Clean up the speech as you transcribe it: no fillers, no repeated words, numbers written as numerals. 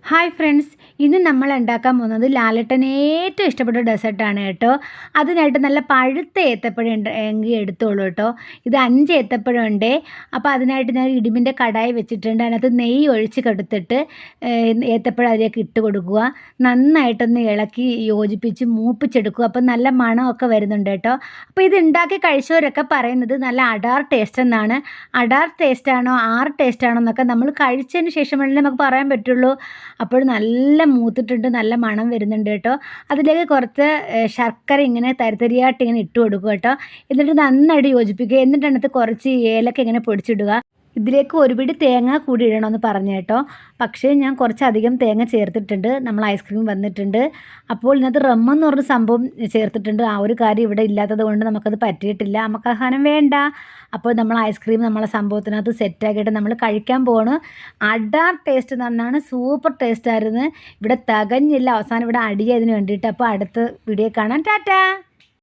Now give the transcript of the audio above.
Hi friends, ഇന്ന് നമ്മൾ ഉണ്ടാക്കാൻ പോകുന്നത് ലാലേട്ടന് ഏറ്റവും ഇഷ്ടപ്പെട്ട ഡെസേർട്ടാണ് കേട്ടോ. അതിനായിട്ട് നല്ല പഴുത്ത ഏത്തപ്പഴം എങ്കിൽ എടുത്തോളൂ കേട്ടോ. ഇത് 5 ഏത്തപ്പഴം ഉണ്ട്. അപ്പോൾ അതിനായിട്ട് ഞാൻ ഇടിമിൻ്റെ കടായി വെച്ചിട്ടുണ്ട്. അതിനകത്ത് നെയ്യ് ഒഴിച്ച് കൊടുത്തിട്ട് ഏത്തപ്പഴം അതിലേക്ക് ഇട്ട് കൊടുക്കുക. നന്നായിട്ടൊന്ന് ഇളക്കി യോജിപ്പിച്ച് മൂപ്പിച്ചെടുക്കുക. അപ്പോൾ നല്ല മണമൊക്കെ വരുന്നുണ്ട് കേട്ടോ. അപ്പോൾ ഇത് ഉണ്ടാക്കി കഴിച്ചവരൊക്കെ പറയുന്നത് നല്ല അടാർ ടേസ്റ്റ് എന്നാണ്. അടാർ ടേസ്റ്റാണോ ടേസ്റ്റാണോ എന്നൊക്കെ നമ്മൾ കഴിച്ചതിന് ശേഷമല്ലേ നമുക്ക് പറയാൻ പറ്റുള്ളൂ. അപ്പോൾ നല്ല മൂത്തിട്ടുണ്ട്, നല്ല മണം വരുന്നുണ്ട് കേട്ടോ. അതിലേക്ക് കുറച്ച് ശർക്കര ഇങ്ങനെ തരിതരിയായിട്ട് ഇങ്ങനെ ഇട്ട് കൊടുക്കുക കേട്ടോ. എന്നിട്ട് നന്നായിട്ട് യോജിപ്പിക്കുക. എന്നിട്ട് അതിനകത്ത് കുറച്ച് ഏലക്ക ഇങ്ങനെ പൊടിച്ചിടുക. ഇതിലേക്ക് ഒരു പിടി തേങ്ങ കൂടി ഇടണമെന്ന് പറഞ്ഞു കേട്ടോ. പക്ഷേ ഞാൻ കുറച്ചധികം തേങ്ങ ചേർത്തിട്ടുണ്ട്. നമ്മൾ ഐസ്ക്രീം വന്നിട്ടുണ്ട്. അപ്പോൾ ഇതിനകത്ത് റമ്മെന്ന് പറഞ്ഞ സംഭവം ചേർത്തിട്ടുണ്ട്. ആ ഒരു കാര്യം ഇവിടെ ഇല്ലാത്തത് കൊണ്ട് നമുക്കത് പറ്റിയിട്ടില്ല. നമുക്ക് ആ സാധനം വേണ്ട. അപ്പോൾ നമ്മൾ ഐസ്ക്രീം നമ്മളെ സംഭവത്തിനകത്ത് സെറ്റാക്കിയിട്ട് നമ്മൾ കഴിക്കാൻ പോവാണ്. അടാർ ടേസ്റ്റ് എന്ന് പറഞ്ഞാണ്, സൂപ്പർ ടേസ്റ്റ് ആയിരുന്നു. ഇവിടെ തികഞ്ഞില്ല, അവസാനം ഇവിടെ അടിയായതിന് വേണ്ടിയിട്ട്. അപ്പോൾ അടുത്ത വീഡിയോ കാണാം. ടാറ്റാ.